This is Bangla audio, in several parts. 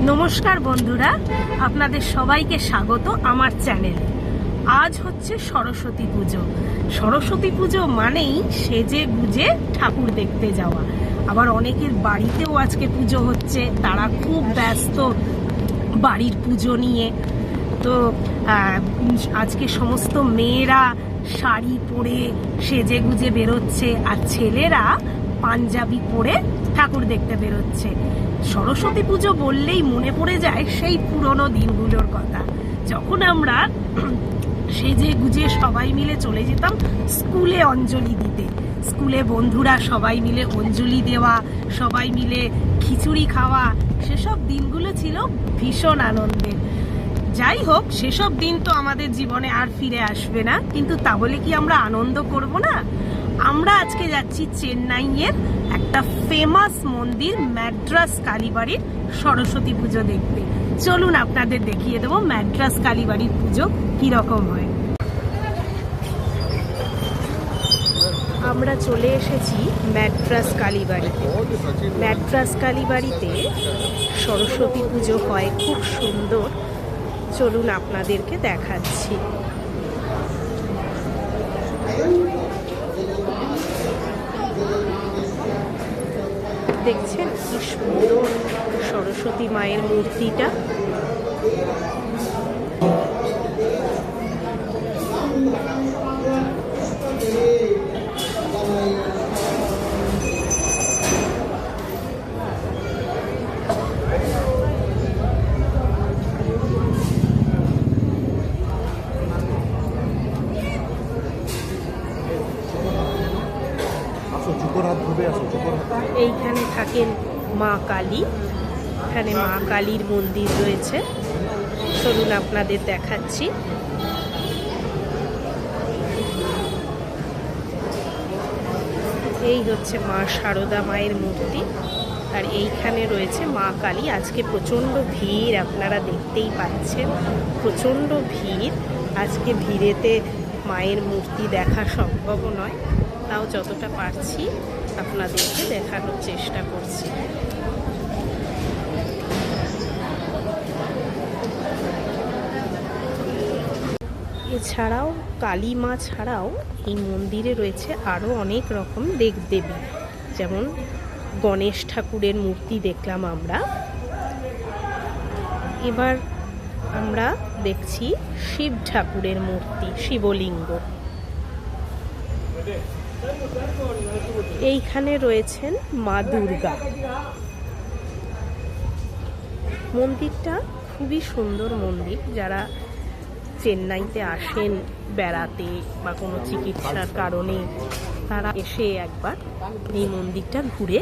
নমস্কার বন্ধুরা, আপনাদের সবাইকে স্বাগত আমার চ্যানেলে। আজ হচ্ছে সরস্বতী পুজো। সরস্বতী পুজো মানেই সেজে গুজে ঠাকুর দেখতে যাওয়া। আবার অনেকের বাড়িতেও আজকে পুজো হচ্ছে, তারা খুব ব্যস্ত বাড়ির পুজো নিয়ে। তো আজকে সমস্ত মেয়েরা শাড়ি পরে সেজে গুজে বেরোচ্ছে, আর ছেলেরা পাঞ্জাবি পরে ঠাকুর দেখতে বেরোচ্ছে। সরস্বতী পুজো বললেই মনে পড়ে যায় সেই পুরনো দিনগুলোর কথা, যখন আমরা সেজে গুজে সবাই মিলে চলে যেতাম স্কুলে অঞ্জলি দিতে। স্কুলে বন্ধুরা সবাই মিলে অঞ্জলি দেওয়া, সবাই মিলে খিচুড়ি খাওয়া, সেসব দিনগুলো ছিল ভীষণ আনন্দের। যাই হোক, সেসব দিন তো আমাদের জীবনে আর ফিরে আসবে না, কিন্তু তা বলে কি আমরা আনন্দ করব না? আমরা আজকে যাচ্ছি চেন্নাইয়ের একটা ফেমাস মন্দির ম্যাড্রাস কালীবাড়ির সরস্বতী পুজো দেখতে। চলুন আপনাদের দেখিয়ে দেবো ম্যাড্রাস কালীবাড়ির পুজো কিরকম হয়। আমরা চলে এসেছি ম্যাড্রাস কালীবাড়িতে। ম্যাড্রাস কালীবাড়িতে সরস্বতী পুজো হয় খুব সুন্দর। চলুন আপনাদেরকে দেখাচ্ছি। দেখছেন কি সুন্দর সরস্বতী মায়ের মূর্তিটা। এইখানে থাকেন মা কালী। এখানে মা কালীর মন্দির রয়েছে। চলুন আপনাদের দেখাচ্ছি। এই হচ্ছে মা শারদা মায়ের মূর্তি, আর এইখানে রয়েছে মা কালী। আজকে প্রচণ্ড ভিড়, আপনারা দেখতেই পাচ্ছেন, প্রচণ্ড ভিড়। আজকে ভিড়েতে মায়ের মূর্তি দেখা সম্ভব নয়, তাও যতটা পারছি আপনাদেরকে দেখানোর চেষ্টা করছি। এছাড়াও কালী মা ছাড়াও এই মন্দিরে রয়েছে আরও অনেক রকম দেবদেবী, যেমন গণেশ ঠাকুরের মূর্তি দেখলাম আমরা। এবার আমরা দেখছি শিব ঠাকুরের মূর্তি, শিবলিঙ্গ। এইখানে রয়েছেন মা দুর্গা। মন্দিরটা খুবই সুন্দর মন্দির। যারা চেন্নাইতে আসেন বেড়াতে বা কোনো চিকিৎসার কারণে, তারা এসে একবার এই মন্দিরটা ঘুরে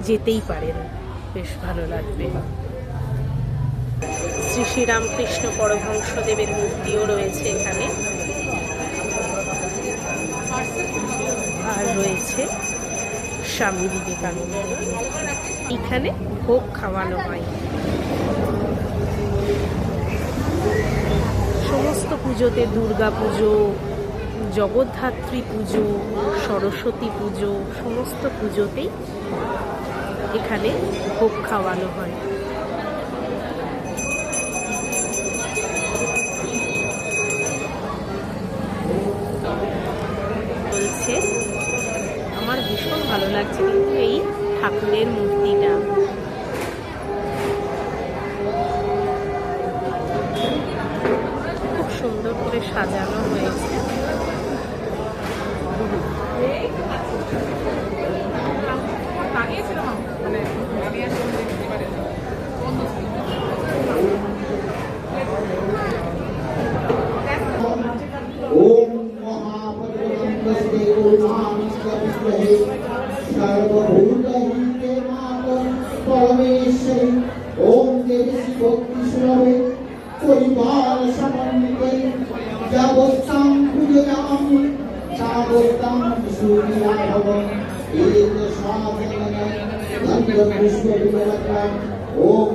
যেতেই পারেন, বেশ ভালো লাগবে। শ্রী শ্রী রামকৃষ্ণ পরমহংসদেবের মূর্তিও রয়েছে এখানে, আর রয়েছে স্বামী বিবেকানন্দের মূর্তি। এখানে ভোগ খাওয়ানো হয়। সমস্ত পুজোতে, দুর্গা পুজো, জগদ্ধাত্রী পুজো, সরস্বতী পুজো, সমস্ত পুজোতেই এখানে ভোগ খাওয়ানো হয়। বলছে আমার ভীষণ ভালো লাগছে কিন্তু এই ঠাকুরের মূর্তিটা। খুব সুন্দর করে সাজানো হয়েছে। পরিবার সমন্বিতে যাবস্তাং পূজয়ামি সাবস্তাং সূর্যাভব এক সাধনা ধন্য পুষ্প বিলক্রম ওম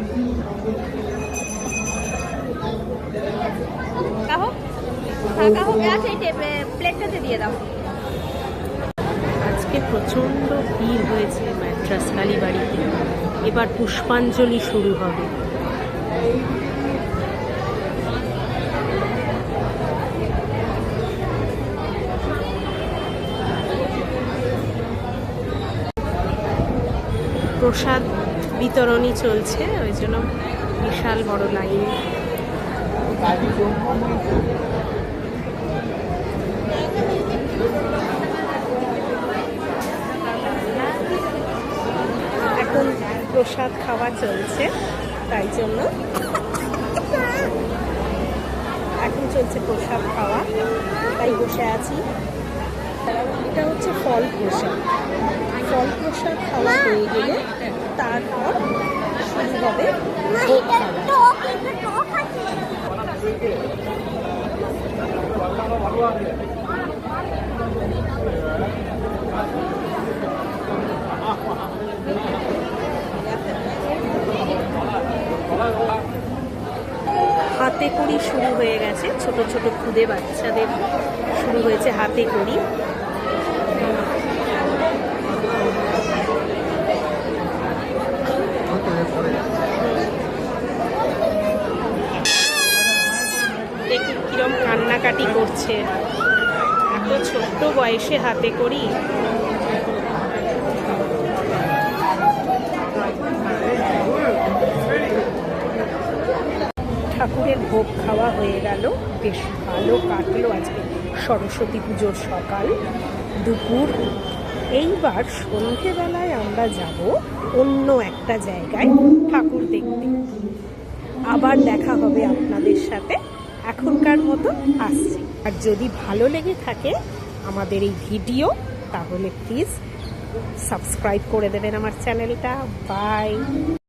শ্রী সরস্বতী ফাঁকা হয়ে আছে, এই প্লেটটাতে দিয়ে দাও। আজকে প্রচণ্ড ভিড় হয়েছে ম্যাট্রাস কালীবাড়িতে। এবার পুষ্পাঞ্জলি শুরু হবে। প্রসাদ বিতরণী চলছে, ওই জন্য বিশাল বড় লাইন। এখন প্রসাদ খাওয়া চলছে, তাই জন্য এখন চলছে প্রসাদ খাওয়া, তাই বসে আছি। এটা হচ্ছে ফল প্রসাদ। ফল প্রসাদ খাওয়া হয়ে গেলে তারপর শুরু হবে ভোগ খাওয়া। হাতে কড়ি শুরু হয়ে গেছে, ছোট ছোট খুদে বাচ্চাদের শুরু হয়েছে হাতে কড়ি। দেখুন কিরম কান্নাকাটি করছে, এত ছোট্ট বয়সে হাতে কড়ি। ঠাকুরের ভোগ খাওয়া হয়ে গেল, বেশ ভালো কাটলো আজকে সরস্বতী পুজোর সকাল দুপুর। এইবার সন্ধেবেলায় আমরা যাব অন্য একটা জায়গায় ঠাকুর দেখতে। আবার দেখা হবে আপনাদের সাথে, এখনকার মতো আসছি। আর যদি ভালো লেগে থাকে আমাদের এই ভিডিও, তাহলে প্লিজ সাবস্ক্রাইব করে দেবেন আমার চ্যানেলটা। বাই।